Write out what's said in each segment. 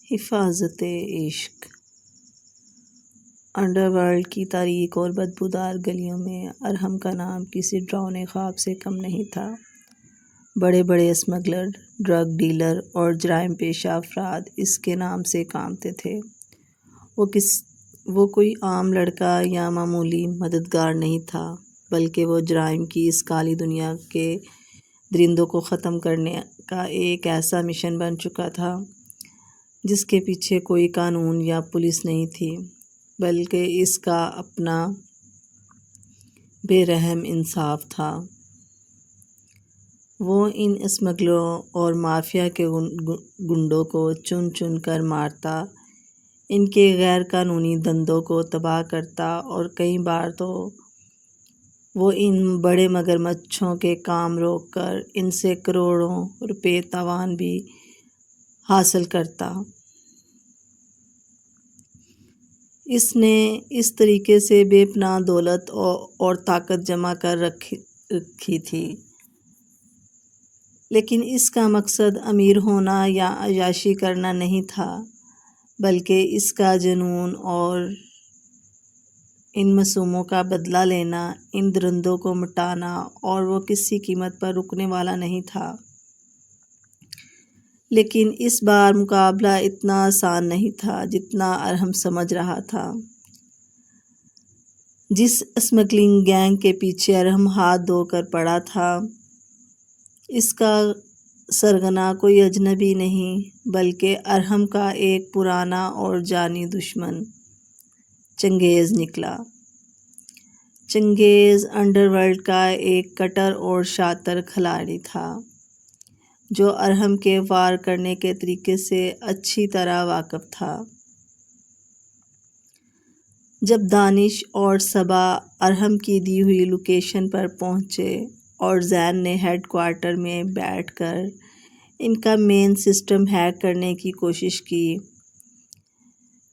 حفاظت عشق۔ Under world کی تاریک اور بدبودار گلیوں میں ارحم کا نام کسی ڈراؤنے خواب سے کم نہیں تھا۔ بڑے بڑے اسمگلر، ڈرگ ڈیلر اور جرائم پیشہ افراد اس کے نام سے کانپتے تھے۔ وہ کوئی عام لڑکا یا معمولی مددگار نہیں تھا، بلکہ وہ جرائم کی اس کالی دنیا کے درندوں کو ختم کرنے کا ایک ایسا مشن بن چکا تھا جس کے پیچھے کوئی قانون یا پولیس نہیں تھی، بلکہ اس کا اپنا بے رحم انصاف تھا۔ وہ ان اسمگلروں اور مافیا کے گنڈوں کو چن چن کر مارتا، ان کے غیر قانونی دھندوں کو تباہ کرتا، اور کئی بار تو وہ ان بڑے مگرمچھوں کے کام روک کر ان سے کروڑوں روپے تاوان بھی حاصل کرتا۔ اس نے اس طریقے سے بے پناہ دولت اور طاقت جمع کر رکھی تھی، لیکن اس کا مقصد امیر ہونا یا عیاشی کرنا نہیں تھا، بلکہ اس کا جنون اور ان معصوموں کا بدلہ لینا، ان درندوں کو مٹانا، اور وہ کسی قیمت پر رکنے والا نہیں تھا۔ لیکن اس بار مقابلہ اتنا آسان نہیں تھا جتنا ارحم سمجھ رہا تھا۔ جس اسمگلنگ گینگ کے پیچھے ارحم ہاتھ دھو کر پڑا تھا، اس کا سرغنہ کوئی اجنبی نہیں بلکہ ارحم کا ایک پرانا اور جانی دشمن چنگیز نکلا۔ چنگیز انڈر ورلڈ کا ایک کٹر اور شاطر کھلاڑی تھا جو ارحم کے وار کرنے کے طریقے سے اچھی طرح واقف تھا۔ جب دانش اور صبا ارحم کی دی ہوئی لوکیشن پر پہنچے اور زین نے ہیڈ کوارٹر میں بیٹھ کر ان کا مین سسٹم ہیک کرنے کی کوشش کی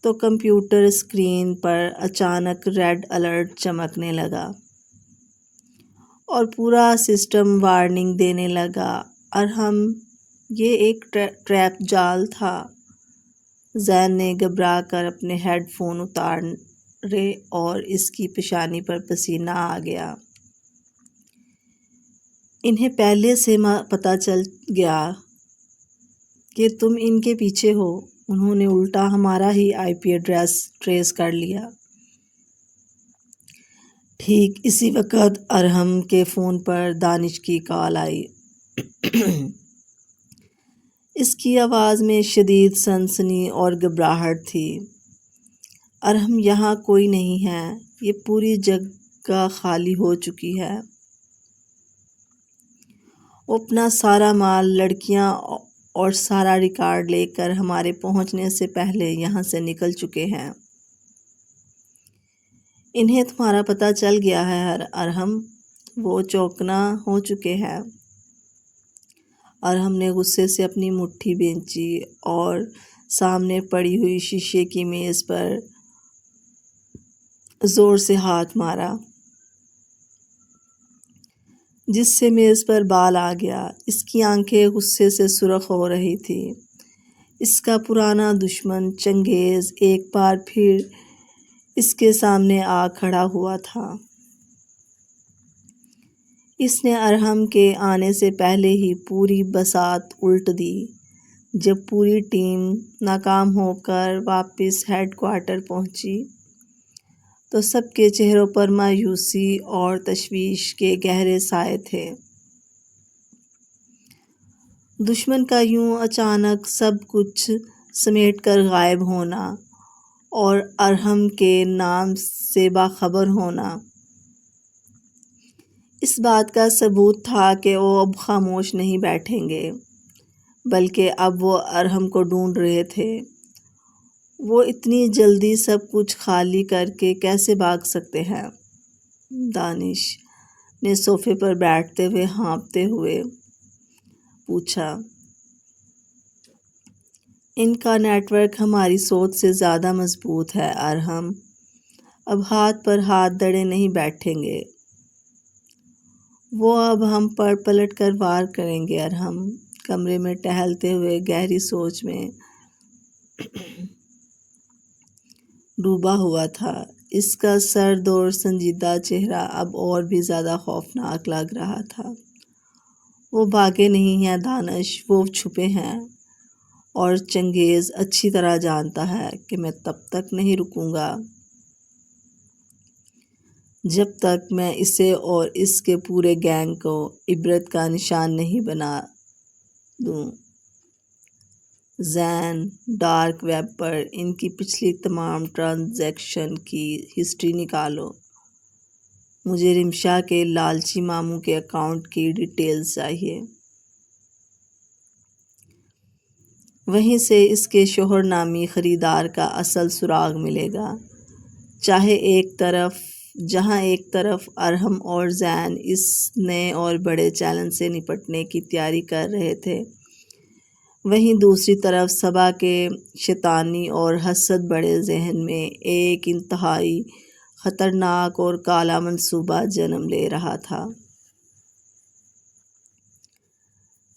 تو کمپیوٹر اسکرین پر اچانک ریڈ الرٹ چمکنے لگا اور پورا سسٹم وارننگ دینے لگا، ارحم یہ ایک ٹریپ جال تھا۔ زین نے گھبرا کر اپنے ہیڈ فون اتارے اور اس کی پیشانی پر پسینہ آ گیا۔ انہیں پہلے سے پتہ چل گیا کہ تم ان کے پیچھے ہو، انہوں نے الٹا ہمارا ہی آئی پی ایڈریس ٹریس کر لیا۔ ٹھیک اسی وقت ارحم کے فون پر دانش کی کال آئی۔ اس کی آواز میں شدید سنسنی اور گھبراہٹ تھی۔ ارحم یہاں کوئی نہیں ہے، یہ پوری جگہ خالی ہو چکی ہے۔ وہ اپنا سارا مال، لڑکیاں اور سارا ریکارڈ لے کر ہمارے پہنچنے سے پہلے یہاں سے نکل چکے ہیں۔ انہیں تمہارا پتہ چل گیا ہے ارحم، وہ چوکنا ہو چکے ہیں۔ ارحم نے غصے سے اپنی مٹھی بھینچی اور سامنے پڑی ہوئی شیشے کی میز پر زور سے ہاتھ مارا، جس سے میز پر بال آ گیا۔ اس کی آنکھیں غصے سے سرخ ہو رہی تھیں۔ اس کا پرانا دشمن چنگیز ایک بار پھر اس کے سامنے آ کھڑا ہوا تھا۔ اس نے ارحم کے آنے سے پہلے ہی پوری بساط الٹ دی۔ جب پوری ٹیم ناکام ہو کر واپس ہیڈ کوارٹر پہنچی تو سب کے چہروں پر مایوسی اور تشویش کے گہرے سائے تھے۔ دشمن کا یوں اچانک سب کچھ سمیٹ کر غائب ہونا اور ارحم کے نام سے باخبر ہونا اس بات کا ثبوت تھا کہ وہ اب خاموش نہیں بیٹھیں گے، بلکہ اب وہ ارحم کو ڈھونڈ رہے تھے۔ وہ اتنی جلدی سب کچھ خالی کر کے کیسے بھاگ سکتے ہیں؟ دانش نے صوفے پر بیٹھتے ہوئے ہانپتے ہوئے پوچھا۔ ان کا نیٹ ورک ہماری سوچ سے زیادہ مضبوط ہے ارحم، اب ہاتھ پر ہاتھ دھرے نہیں بیٹھیں گے، وہ اب ہم پر پلٹ کر وار کریں گے۔ ارحم کمرے میں ٹہلتے ہوئے گہری سوچ میں ڈوبا ہوا تھا۔ اس کا سرد اور سنجیدہ چہرہ اب اور بھی زیادہ خوفناک لگ رہا تھا۔ وہ بھاگے نہیں ہیں دانش، وہ چھپے ہیں، اور چنگیز اچھی طرح جانتا ہے کہ میں تب تک نہیں رکوں گا جب تک میں اسے اور اس کے پورے گینگ کو عبرت کا نشان نہیں بنا دوں۔ زین، ڈارک ویب پر ان کی پچھلی تمام ٹرانزیکشن کی ہسٹری نکالو۔ مجھے رمشا کے لالچی ماموں کے اکاؤنٹ کی ڈیٹیلز چاہیے۔ وہیں سے اس کے شوہر نامی خریدار کا اصل سراغ ملے گا۔ جہاں ایک طرف ارحم اور زین اس نئے اور بڑے چیلنج سے نپٹنے کی تیاری کر رہے تھے، وہیں دوسری طرف صبا کے شیطانی اور حسد بڑے ذہن میں ایک انتہائی خطرناک اور کالا منصوبہ جنم لے رہا تھا۔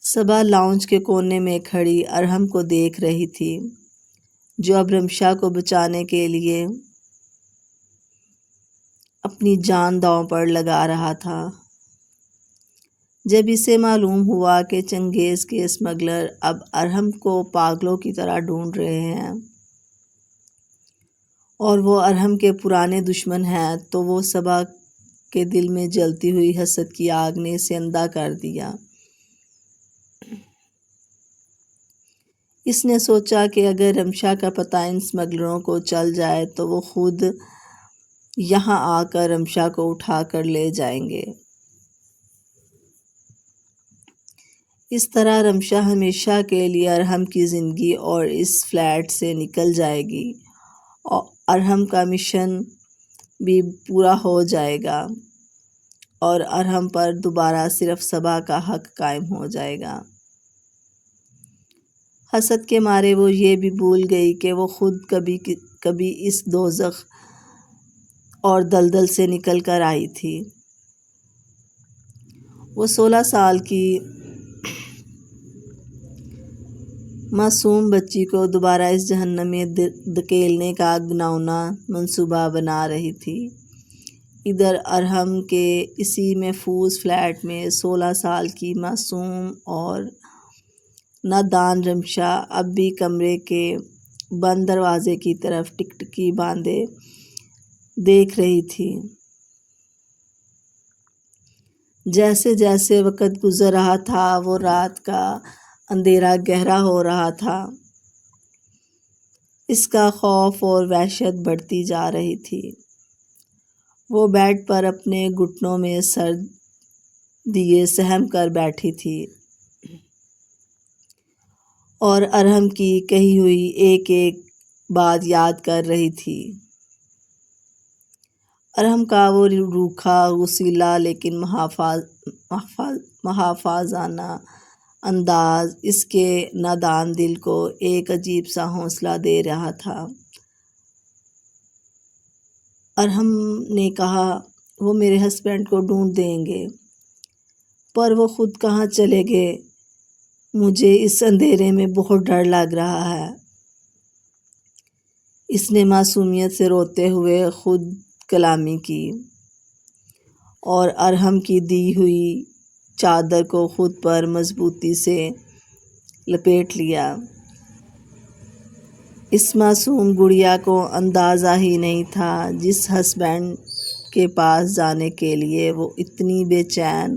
صبا لاؤنج کے کونے میں کھڑی ارحم کو دیکھ رہی تھی، جو اب رمشا کو بچانے کے لیے اپنی جان داؤں پر لگا رہا تھا۔ جب اسے معلوم ہوا کہ چنگیز کے اسمگلر اب ارحم کو پاگلوں کی طرح ڈھونڈ رہے ہیں اور وہ ارحم کے پرانے دشمن ہیں، تو وہ صبا کے دل میں جلتی ہوئی حسد کی آگ نے اسے اندھا کر دیا۔ اس نے سوچا کہ اگر رمشا کا پتہ ان اسمگلروں کو چل جائے تو وہ خود یہاں آ کر رمشا کو اٹھا کر لے جائیں گے۔ اس طرح رمشا ہمیشہ کے لیے ارحم کی زندگی اور اس فلیٹ سے نکل جائے گی، اور ارحم کا مشن بھی پورا ہو جائے گا، اور ارحم پر دوبارہ صرف صبا کا حق قائم ہو جائے گا۔ حسد کے مارے وہ یہ بھی بھول گئی کہ وہ خود کبھی اس دوزخ اور دلدل سے نکل کر آئی تھی۔ وہ 16 سال کی معصوم بچی کو دوبارہ اس جہنم میں دھکیلنے کا گھناؤنا منصوبہ بنا رہی تھی۔ ادھر ارحم کے اسی محفوظ فلیٹ میں 16 سال کی معصوم اور نادان رمشا اب بھی کمرے کے بند دروازے کی طرف ٹکٹکی باندھے دیکھ رہی تھی۔ جیسے جیسے وقت گزر رہا تھا، وہ رات کا اندھیرا گہرا ہو رہا تھا۔ اس کا خوف اور وحشت بڑھتی جا رہی تھی۔ وہ بیڈ پر اپنے گھٹنوں میں سر دیے سہم کر بیٹھی تھی اور ارحم کی کہی ہوئی ایک ایک بات یاد کر رہی تھی۔ ارحم کا وہ روکھا، غصیلا لیکن محافظانہ انداز اس کے نادان دل کو ایک عجیب سا حوصلہ دے رہا تھا۔ ارحم نے کہا، وہ میرے ہسبینڈ کو ڈھونڈ دیں گے، پر وہ خود کہاں چلے گئے؟ مجھے اس اندھیرے میں بہت ڈر لگ رہا ہے۔ اس نے معصومیت سے روتے ہوئے خود کلامی کی اور ارحم کی دی ہوئی چادر کو خود پر مضبوطی سے لپیٹ لیا۔ اس معصوم گڑیا کو اندازہ ہی نہیں تھا جس ہسبینڈ کے پاس جانے کے لیے وہ اتنی بے چین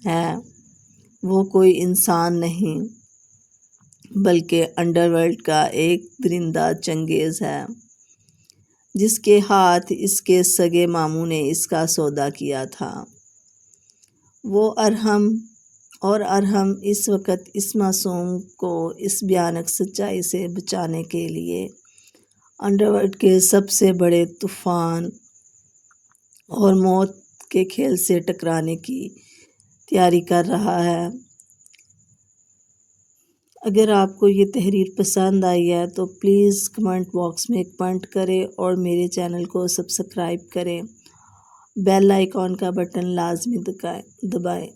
ہے، وہ کوئی انسان نہیں بلکہ انڈر ورلڈ کا ایک درندہ چنگیز ہے، جس کے ہاتھ اس کے سگے ماموں نے اس کا سودا کیا تھا۔ وہ ارحم اس وقت اس معصوم کو اس بھیانک سچائی سے بچانے کے لیے انڈر ورلڈ کے سب سے بڑے طوفان اور موت کے کھیل سے ٹکرانے کی تیاری کر رہا ہے۔ اگر آپ کو یہ تحریر پسند آئی ہے تو پلیز کمنٹ باکس میں کمنٹ کریں اور میرے چینل کو سبسکرائب کریں۔ بیل آئیکن کا بٹن لازمی دبائیں۔